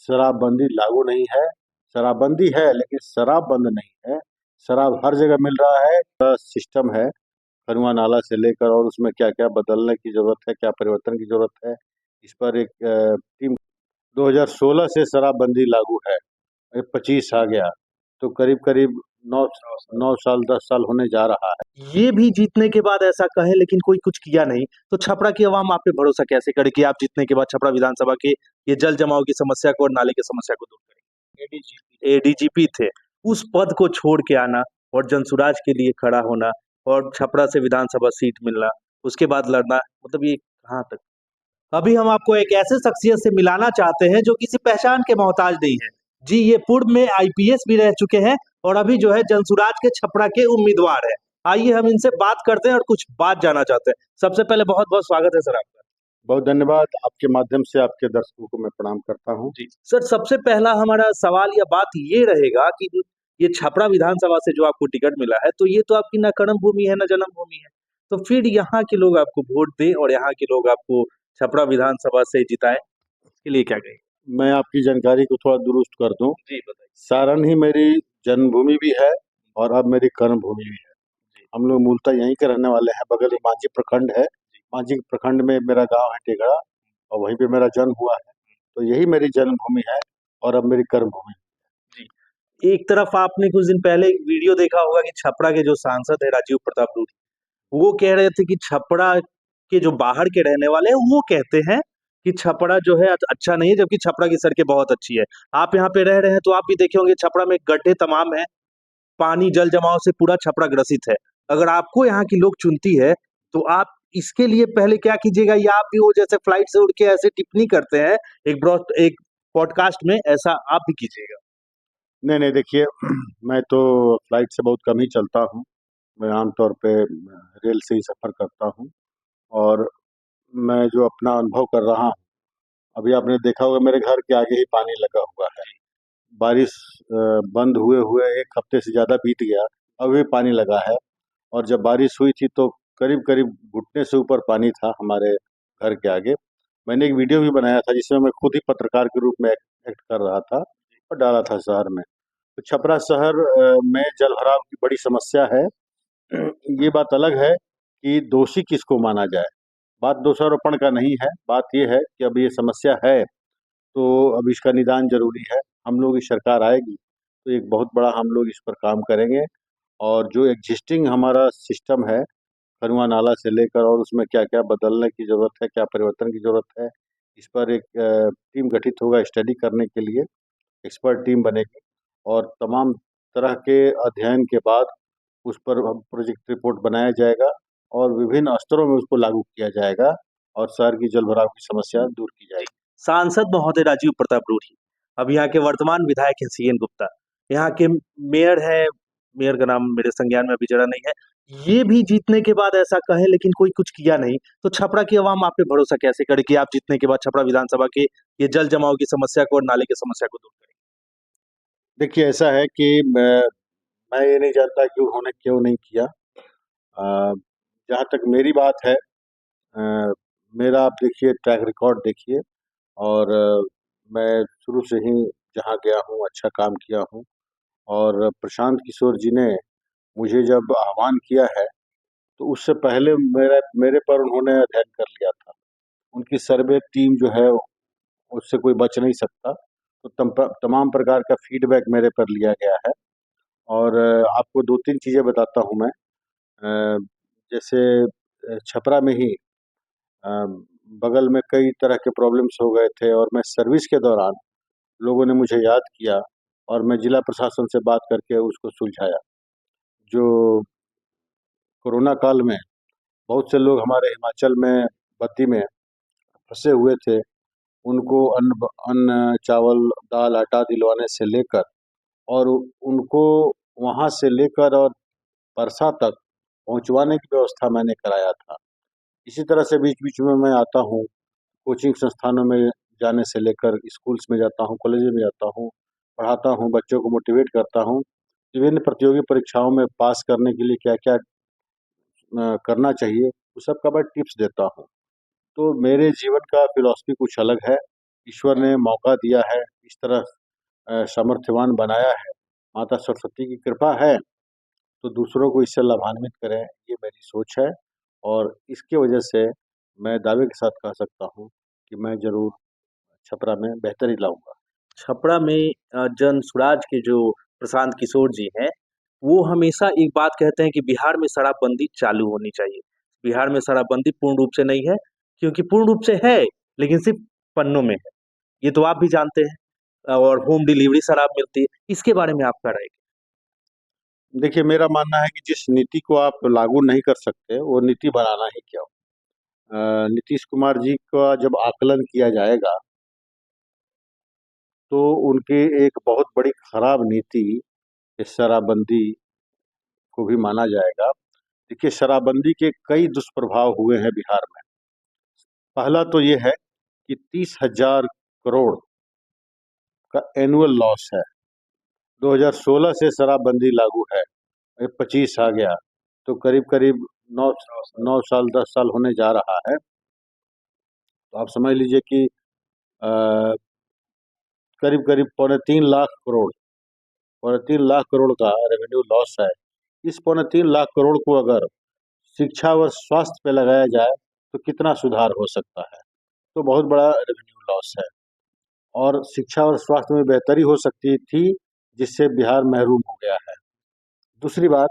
शराबबंदी लागू नहीं है। शराबबंदी है लेकिन शराब बंद नहीं है। शराब हर जगह मिल रहा है। सिस्टम है खनुआ नाला से लेकर, और उसमें क्या क्या बदलने की जरूरत है, क्या परिवर्तन की जरूरत है, इस पर एक टीम। 2016 से शराबबंदी लागू है। 25 आ गया तो करीब करीब 9 साल 10 साल होने जा रहा है। ये भी जीतने के बाद ऐसा कहे लेकिन कोई कुछ किया नहीं, तो छपरा की आवाम आप पे भरोसा कैसे करे कि आप जीतने के बाद छपरा विधानसभा के ये जल जमाव की समस्या को और नाले की समस्या को दूर करेंगे। एडीजीपी थे, उस पद को छोड़ के आना और जनसुराज के लिए खड़ा होना और छपरा से विधानसभा सीट मिलना, उसके बाद लड़ना, मतलब ये कहाँ तक। अभी हम आपको एक ऐसे शख्सियत से मिलाना चाहते हैं जो किसी पहचान के मोहताज नहीं है। जी, ये पूर्व में आईपीएस भी रह चुके हैं और अभी जो है जनसुराज के छपरा के उम्मीदवार है। आइए हम इनसे बात करते हैं और कुछ बात जानना चाहते हैं। सबसे पहले बहुत बहुत स्वागत है सर आपका। बहुत धन्यवाद। आपके माध्यम से आपके दर्शकों को मैं प्रणाम करता हूँ। जी सर, सबसे पहला हमारा सवाल या बात ये रहेगा कि ये छपरा विधानसभा से जो आपको टिकट मिला है, तो ये तो आपकी न कर्म भूमि है न जन्म भूमि है, तो फिर यहाँ के लोग आपको वोट दें और यहाँ के लोग आपको छपरा विधानसभा से जिताए, इसके लिए क्या कहें। मैं आपकी जानकारी को थोड़ा दुरुस्त कर दूं। जी बताइए। सारण ही मेरी जन्मभूमि भी है और अब मेरी कर्मभूमि भी है। हम लोग मूलतः यहीं के रहने वाले हैं। बगल में मांझी प्रखंड है। मांझी प्रखंड में मेरा गांव है टेगड़ा, और वहीं पे मेरा जन्म हुआ है। तो यही मेरी जन्मभूमि है और अब मेरी कर्मभूमि। जी, एक तरफ आपने कुछ दिन पहले एक वीडियो देखा होगा कि छपरा के जो सांसद है राजीव प्रताप रूडी, वो कह रहे थे कि छपरा के जो बाहर के रहने वाले हैं वो कहते हैं कि छपरा जो है अच्छा नहीं है, जबकि छपरा की सड़कें बहुत अच्छी है। आप यहाँ पे रह रहे हैं तो आप भी देखे होंगे छपरा में गड्ढे तमाम है, पानी जल जमाव से पूरा छपरा ग्रसित है। अगर आपको यहाँ की लोग चुनती है तो आप इसके लिए पहले क्या कीजिएगा, या आप भी वो जैसे फ्लाइट से उड़ के ऐसे टिप्पणी करते हैं एक पॉडकास्ट में, ऐसा आप भी कीजिएगा। नहीं नहीं, देखिए मैं तो फ्लाइट से बहुत कम ही चलता हूँ। मैं आमतौर पे रेल से ही सफ़र करता हूँ। और मैं जो अपना अनुभव कर रहा हूँ, अभी आपने देखा होगा मेरे घर के आगे ही पानी लगा हुआ है। बारिश बंद हुए हुए 1 हफ्ते से ज़्यादा बीत गया, अभी भी पानी लगा है। और जब बारिश हुई थी तो करीब करीब घुटने से ऊपर पानी था हमारे घर के आगे। मैंने एक वीडियो भी बनाया था जिसमें मैं खुद ही पत्रकार के रूप में एक्ट कर रहा था और डाला था शहर में। तो छपरा शहर में जल भराव की बड़ी समस्या है। ये बात अलग है कि दोषी किसको माना जाए। बात दोषारोपण का नहीं है। बात ये है कि अब ये समस्या है तो अब इसका निदान जरूरी है। हम लोग की सरकार आएगी तो एक बहुत बड़ा हम लोग इस पर काम करेंगे। और जो एग्जिस्टिंग हमारा सिस्टम है खनुआ नाला से लेकर, और उसमें क्या क्या बदलने की ज़रूरत है, क्या परिवर्तन की ज़रूरत है, इस पर एक टीम गठित होगा स्टडी करने के लिए। एक्सपर्ट टीम बनेगी और तमाम तरह के अध्ययन के बाद उस पर प्रोजेक्ट रिपोर्ट बनाया जाएगा और विभिन्न स्तरों में उसको लागू किया जाएगा और शहर की जल भराव की समस्या दूर की जाएगी। सांसद महोदय राजीव प्रताप रूढ़ी, अब यहाँ के वर्तमान विधायक हैं सीएन गुप्ता, यहाँ के मेयर है, मेयर का नाम मेरे संज्ञान में अभी जरा नहीं है, ये भी जीतने के बाद ऐसा कहे लेकिन कोई कुछ किया नहीं, तो छपरा की आवाम आप पे भरोसा कैसे करे कि आप जीतने के बाद छपरा विधानसभा के ये जल जमाव की समस्या को और नाले की समस्या को दूर करेंगे। देखिए ऐसा है कि मैं ये नहीं जानता कि उन्होंने क्यों नहीं किया। जहाँ तक मेरी बात है, अ, मेरा आप देखिए ट्रैक रिकॉर्ड देखिए। और मैं शुरू से ही जहाँ गया हूँ अच्छा काम किया हूँ। और प्रशांत किशोर जी ने मुझे जब आह्वान किया है तो उससे पहले मेरे पर उन्होंने अध्ययन कर लिया था। उनकी सर्वे टीम जो है उससे कोई बच नहीं सकता। तो तमाम प्रकार का फीडबैक मेरे पर लिया गया है। और आपको 2-3 चीज़ें बताता हूँ मैं। अ, जैसे छपरा में ही अ, बगल में कई तरह के प्रॉब्लम्स हो गए थे और मैं सर्विस के दौरान लोगों ने मुझे याद किया और मैं जिला प्रशासन से बात करके उसको सुलझाया। जो कोरोना काल में बहुत से लोग हमारे हिमाचल में बद्दी में फंसे हुए थे, उनको अन्न, चावल, दाल, आटा दिलवाने से लेकर और उनको वहाँ से लेकर और परसा तक पहुँचवाने की व्यवस्था मैंने कराया था। इसी तरह से बीच-बीच में मैं आता हूँ, कोचिंग संस्थानों में जाने से लेकर स्कूल्स में जाता हूँ, कॉलेज में जाता हूँ, पढ़ाता हूँ, बच्चों को मोटिवेट करता हूँ। विभिन्न प्रतियोगी परीक्षाओं में पास करने के लिए क्या-क्या करना चाहिए, उस सब का मैं टिप्स देता हूँ। तो मेरे जीवन का फ़िलॉसफ़ी कुछ अलग है। ईश्वर ने मौका दिया है, इस तरह सामर्थ्यवान बनाया है, माता सरस्वती की कृपा है, तो दूसरों को इससे लाभान्वित करें, ये मेरी सोच है। और इसकी वजह से मैं दावे के साथ कह सकता हूँ कि मैं ज़रूर छपरा में बेहतरी लाऊँगा। छपरा में जन स्वराज के जो प्रशांत किशोर जी हैं, वो हमेशा एक बात कहते हैं कि बिहार में शराबबंदी चालू होनी चाहिए। बिहार में शराबबंदी पूर्ण रूप से नहीं है, क्योंकि पूर्ण रूप से है, लेकिन सिर्फ़ पन्नों में है। ये तो आप भी जानते हैं और होम डिलीवरी शराब मिलती है। इसके बारे में आपका राय क्या देखिए, मेरा मानना है कि जिस नीति को आप लागू नहीं कर सकते, वो नीति बनाना ही क्यों? नीतीश कुमार जी का जब आकलन किया जाएगा, तो उनकी एक बहुत बड़ी खराब नीति इस शराबबंदी को भी माना जाएगा। देखिए, शराबबंदी के कई दुष्प्रभाव हुए हैं बिहार में। पहला तो ये है कि 30,000 करोड़ का एनुअल लॉस है। 2016 से शराबबंदी लागू है, ये 25 आ गया, तो करीब-करीब 9 9 साल 10 साल होने जा रहा है। तो आप समझ लीजिए कि अ, करीब-करीब पौने 3 लाख करोड़, पौने 3 लाख करोड़ का रेवेन्यू लॉस है। इस पौने 3 लाख करोड़ को अगर शिक्षा व स्वास्थ्य पे लगाया जाए, तो कितना सुधार हो सकता है? तो बहुत बड़ा रेवेन्यू लॉस है। और शिक्षा और स्वास्थ्य में बेहतरी हो सकती थी, जिससे बिहार महरूम हो गया है। दूसरी बात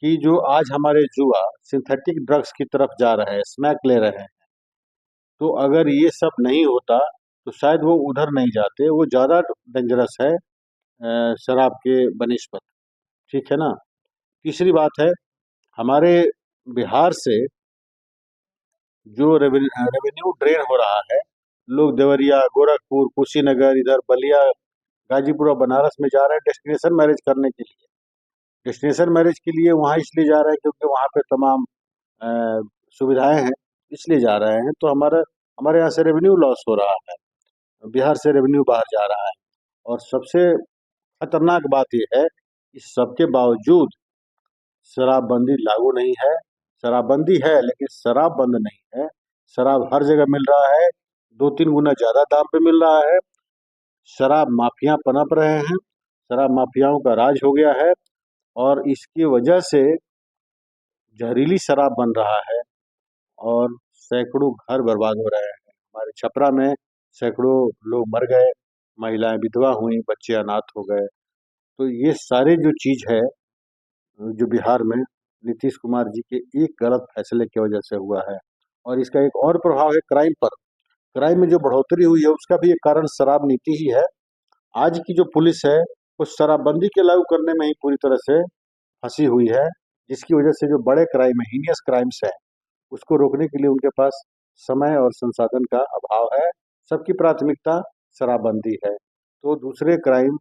कि जो आज हमारे युवा सिंथेटिक ड्रग्स की तरफ जा रहे हैं, स्मैक ले रहे हैं, तो अगर ये सब नहीं होता, तो शायद वो उधर नहीं जाते, वो ज़्यादा डेंजरस है शराब के बनिस्बत, ठीक है ना? तीसरी बात है, हमारे बिहार से जो रेवेन्यू ड्रेन हो रहा है, लोग देवरिया, गोरखपुर, कुशीनगर, इधर बलिया, गाजीपुर और बनारस में जा रहे हैं डेस्टिनेशन मैरिज करने के लिए। डेस्टिनेशन मैरिज के लिए वहाँ इसलिए जा रहे हैं क्योंकि वहाँ पे तमाम अ, सुविधाएं हैं, इसलिए जा रहे हैं। तो हमारे हमारे यहाँ से रेवेन्यू लॉस हो रहा है, बिहार से रेवेन्यू बाहर जा रहा है। और सबसे खतरनाक बात ये है, इस सबके बावजूद शराबबंदी लागू नहीं है। शराबबंदी है, लेकिन शराब बंद नहीं है। शराब हर जगह मिल रहा है, 2-3 गुना ज़्यादा दाम पे मिल रहा है। शराब माफिया पनप रहे हैं, शराब माफियाओं का राज हो गया है, और इसकी वजह से जहरीली शराब बन रहा है और सैकड़ों घर बर्बाद हो रहे हैं। हमारे छपरा में सैकड़ों लोग मर गए, महिलाएं विधवा हुई, बच्चे अनाथ हो गए। तो ये सारे जो चीज़ है, जो बिहार में नीतीश कुमार जी के एक गलत फैसले की वजह से हुआ है। और इसका एक और प्रभाव है क्राइम पर। क्राइम में जो बढ़ोतरी हुई है, उसका भी एक कारण शराब नीति ही है। आज की जो पुलिस है, वो शराबबंदी के लागू करने में ही पूरी तरह से फंसी हुई है, जिसकी वजह से जो बड़े क्राइम है, हीनियस क्राइम्स है, उसको रोकने के लिए उनके पास समय और संसाधन का अभाव है। सबकी प्राथमिकता शराबबंदी है, तो दूसरे क्राइम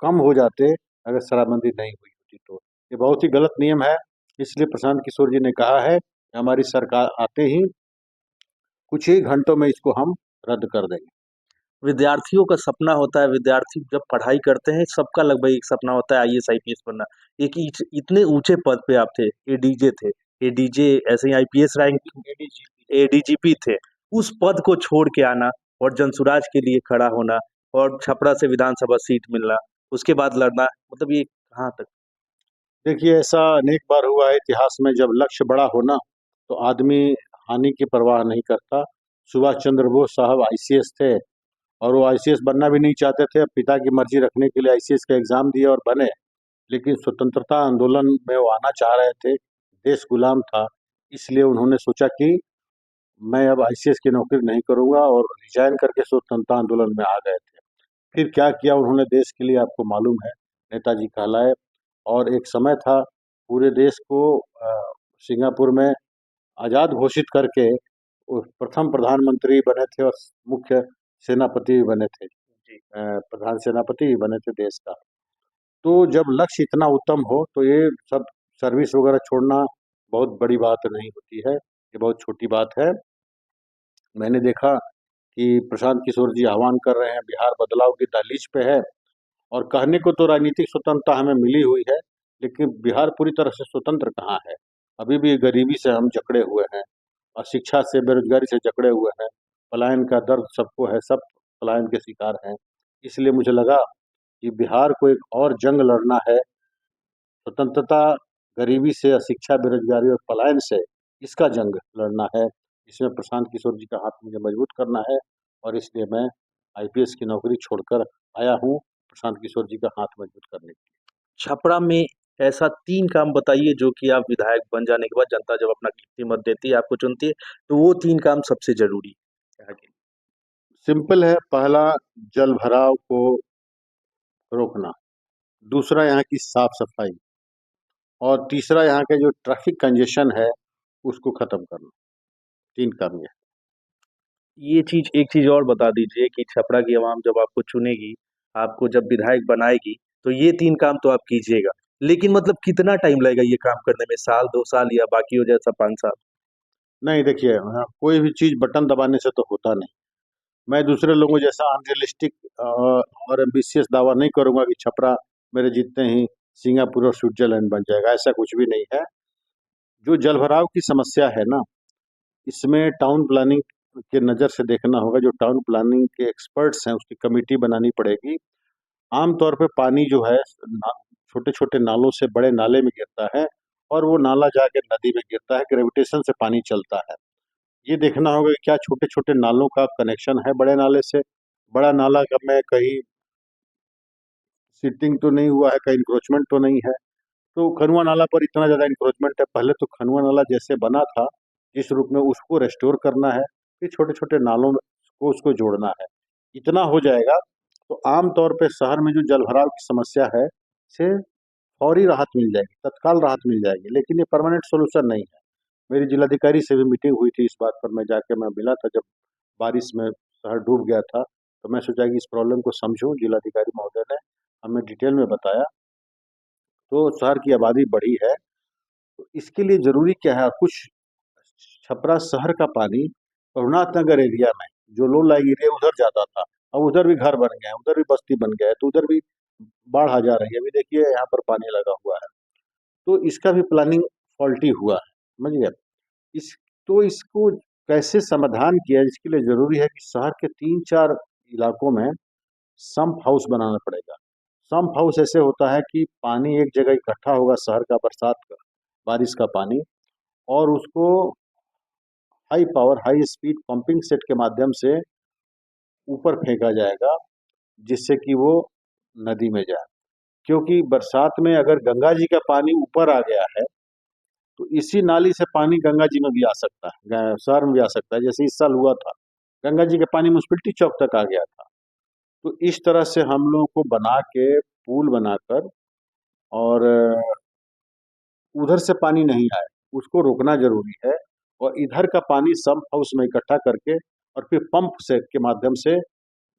कम हो जाते अगर शराबबंदी नहीं हुई होती तो। ये बहुत ही गलत नियम है, इसलिए प्रशांत किशोर जी ने कहा है कि हमारी सरकार आते ही कुछ ही घंटों में इसको हम रद्द कर देंगे। विद्यार्थियों का सपना होता है, विद्यार्थी जब पढ़ाई करते हैं, सबका लगभग एक सपना होता है आईएएस आईपीएस बनना। एक इतने ऊंचे पद पे आप थे, एडीजे थे, एडीजे ऐसे ही आईपीएस रैंक, एडीजीपी थे। उस पद को छोड़ के आना और जनसुराज के लिए खड़ा होना और छपरा से विधानसभा सीट मिलना, उसके बाद लड़ना, मतलब ये कहाँ तक? देखिए, ऐसा अनेक बार हुआ है इतिहास में, जब लक्ष्य बड़ा हो ना, तो आदमी हानि की परवाह नहीं करता। सुभाष चंद्र बोस साहब आईसीएस थे, और वो आईसीएस बनना भी नहीं चाहते थे, पिता की मर्जी रखने के लिए आईसीएस का एग्जाम दिए और बने। लेकिन स्वतंत्रता आंदोलन में वो आना चाह रहे थे, देश गुलाम था, इसलिए उन्होंने सोचा कि मैं अब आईसीएस की नौकरी नहीं करूंगा, और रिजाइन करके स्वतंत्रता आंदोलन में आ गए थे। फिर क्या किया उन्होंने देश के लिए, आपको मालूम है, नेताजी कहलाए। और एक समय था, पूरे देश को सिंगापुर में आज़ाद घोषित करके वो प्रथम प्रधानमंत्री बने थे, और मुख्य सेनापति भी बने थे, प्रधान सेनापति भी बने थे देश का। तो जब लक्ष्य इतना उत्तम हो, तो ये सब सर्विस वगैरह छोड़ना बहुत बड़ी बात नहीं होती है, ये बहुत छोटी बात है। मैंने देखा कि प्रशांत किशोर जी आह्वान कर रहे हैं, बिहार बदलाव की दहलीज पे है। और कहने को तो राजनीतिक स्वतंत्रता हमें मिली हुई है, लेकिन बिहार पूरी तरह से स्वतंत्र कहाँ है? अभी भी गरीबी से हम जकड़े हुए हैं, और शिक्षा से, बेरोजगारी से जकड़े हुए हैं, पलायन का दर्द सबको है, सब पलायन के शिकार हैं। इसलिए मुझे लगा कि बिहार को एक और जंग लड़ना है, स्वतंत्रता, गरीबी से, अशिक्षा, बेरोजगारी और पलायन से इसका जंग लड़ना है। इसमें प्रशांत किशोर जी का हाथ मुझे मजबूत करना है और इसलिए मैं आईपीएस की नौकरी छोड़कर आया हूँ प्रशांत किशोर जी का हाथ मजबूत करने के लिए। छपरा में ऐसा 3 काम बताइए जो कि आप विधायक बन जाने के बाद जनता जब अपना कीमती मत देती है, आपको चुनती है, तो वो 3 काम सबसे ज़रूरी है यहाँ के लिए। सिंपल है, पहला जल भराव को रोकना, दूसरा यहाँ की साफ सफाई और तीसरा यहाँ के जो ट्रैफिक कंजेशन है उसको खत्म करना। 3 काम ये। ये चीज़ एक चीज़ और बता दीजिए कि छपरा की आवाम जब आपको चुनेगी, आपको जब विधायक बनाएगी, तो ये 3 काम तो आप कीजिएगा। लेकिन मतलब कितना टाइम लगेगा ये काम करने में? साल, 2 साल या बाकियों जैसा 5 साल? नहीं देखिए, कोई भी चीज बटन दबाने से तो होता नहीं। मैं दूसरे लोगों जैसा अनरियलिस्टिक और एम्बिशियस दावा नहीं करूंगा कि छपरा मेरे जीतते ही सिंगापुर और स्विट्जरलैंड बन जाएगा, ऐसा कुछ भी नहीं है। जो जलभराव की समस्या है ना, इसमें टाउन प्लानिंग के नज़र से देखना होगा। जो टाउन प्लानिंग के एक्सपर्ट्स हैं उसकी कमेटी बनानी पड़ेगी। आमतौर पे पानी जो है छोटे छोटे नालों से बड़े नाले में गिरता है और वो नाला जाके नदी में गिरता है, ग्रेविटेशन से पानी चलता है। ये देखना होगा कि क्या छोटे छोटे नालों का कनेक्शन है बड़े नाले से। बड़ा नाला का में कहीं सीटिंग तो नहीं हुआ है, कहीं इंक्रोचमेंट तो नहीं है। तो खनुआ नाला पर इतना ज़्यादा इंक्रोचमेंट है, पहले तो खनुआ नाला जैसे बना था जिस रूप में उसको रेस्टोर करना है, फिर छोटे छोटे नालों को उसको जोड़ना है। इतना हो जाएगा तो आमतौर पे शहर में जो जलभराव की समस्या है से फौरी राहत मिल जाएगी, तत्काल राहत मिल जाएगी, लेकिन ये परमानेंट सोल्यूशन नहीं है। मेरी जिलाधिकारी से भी मीटिंग हुई थी इस बात पर, मैं मिला था जब बारिश में शहर डूब गया था। तो मैं सोचा कि इस प्रॉब्लम को समझूं, जिलाधिकारी महोदय ने हमें डिटेल में बताया। तो शहर की आबादी बढ़ी है, तो इसके लिए जरूरी क्या है, कुछ छपरा शहर का पानी रघुनाथ नगर एरिया में जो लो लाइंग एरिया उधर जाता था, अब उधर भी घर बन गए हैं, उधर भी बस्ती बन गया है, तो उधर भी बाढ़ आ जा रही है। अभी देखिए यहाँ पर पानी लगा हुआ है, तो इसका भी प्लानिंग फॉल्टी हुआ है, समझिए। इस तो इसको कैसे समाधान किया, इसके लिए जरूरी है कि शहर के 3-4 इलाकों में सम्प हाउस बनाना पड़ेगा। सम्प हाउस ऐसे होता है कि पानी एक जगह इकट्ठा होगा, शहर का बरसात का बारिश का पानी, और उसको high power high speed pumping set के माध्यम से ऊपर फेंका जाएगा, जिससे कि वो नदी में जाए। क्योंकि बरसात में अगर गंगा जी का पानी ऊपर आ गया है तो इसी नाली से पानी गंगा जी में भी आ सकता है, शहर में भी आ सकता है, जैसे इस साल हुआ था। गंगा जी का पानी मुस्पिल्टी चौक तक आ गया था। तो इस तरह से हम लोगों को बना के पुल बनाकर और उधर से पानी नहीं आए उसको रोकना जरूरी है, और इधर का पानी सम्प हाउस में इकट्ठा करके और फिर पंप से के माध्यम से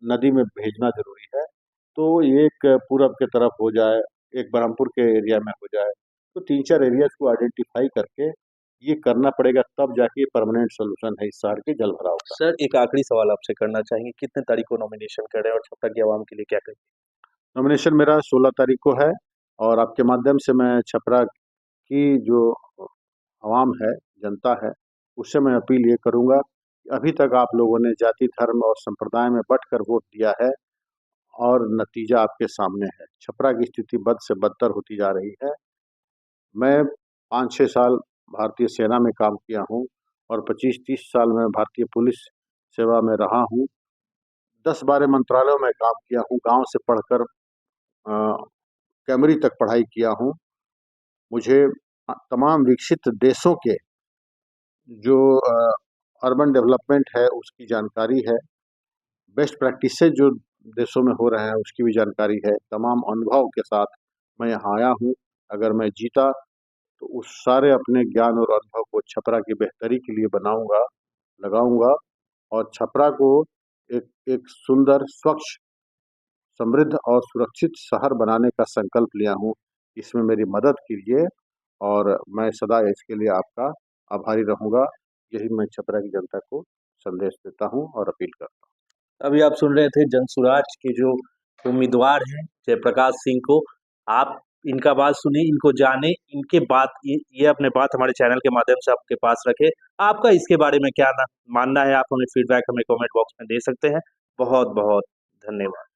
नदी में भेजना जरूरी है। तो एक पूरब के तरफ हो जाए, एक बरहमपुर के एरिया में हो जाए, तो 3-4 एरियाज को आइडेंटिफाई करके ये करना पड़ेगा, तब जाके परमानेंट सोल्यूशन है इस शहर के जल भराव का। सर, एक आखिरी सवाल आपसे करना चाहेंगे, कितने तारीख को नॉमिनेशन कर रहे हैं और छपरा की आवाम के लिए क्या कहेंगे? नॉमिनेशन मेरा 16 तारीख को है, और आपके माध्यम से मैं छपरा की जो आवाम है, जनता है, उससे मैं अपील ये करूंगा कि अभी तक आप लोगों ने जाति धर्म और संप्रदाय में बंट कर वोट दिया है, और नतीजा आपके सामने है। छपरा की स्थिति बद से बदतर होती जा रही है। मैं 5-6 साल भारतीय सेना में काम किया हूँ और 25-30 साल में भारतीय पुलिस सेवा में रहा हूँ। 10-12 मंत्रालयों में काम किया हूँ, गांव से पढ़कर कैमरी तक पढ़ाई किया हूँ। मुझे तमाम विकसित देशों के जो अर्बन डेवलपमेंट है उसकी जानकारी है, बेस्ट प्रैक्टिसेस जो देशों में हो रहे हैं उसकी भी जानकारी है। तमाम अनुभव के साथ मैं यहाँ आया हूँ। अगर मैं जीता तो उस सारे अपने ज्ञान और अनुभव को छपरा की बेहतरी के लिए बनाऊंगा, लगाऊंगा, और छपरा को एक एक सुंदर, स्वच्छ, समृद्ध और सुरक्षित शहर बनाने का संकल्प लिया हूँ। इसमें मेरी मदद कीजिए और मैं सदा इसके लिए आपका आभारी रहूंगा। यही मैं छपरा की जनता को संदेश देता हूँ और अपील करता हूँ। अभी आप सुन रहे थे जनसुराज के जो उम्मीदवार हैं जयप्रकाश सिंह को। आप इनका बात सुने, इनको जाने, इनके बात ये अपने बात हमारे चैनल के माध्यम से आपके पास रखे। आपका इसके बारे में क्या मानना है, आप हमें फीडबैक हमें कमेंट बॉक्स में दे सकते हैं। बहुत बहुत धन्यवाद।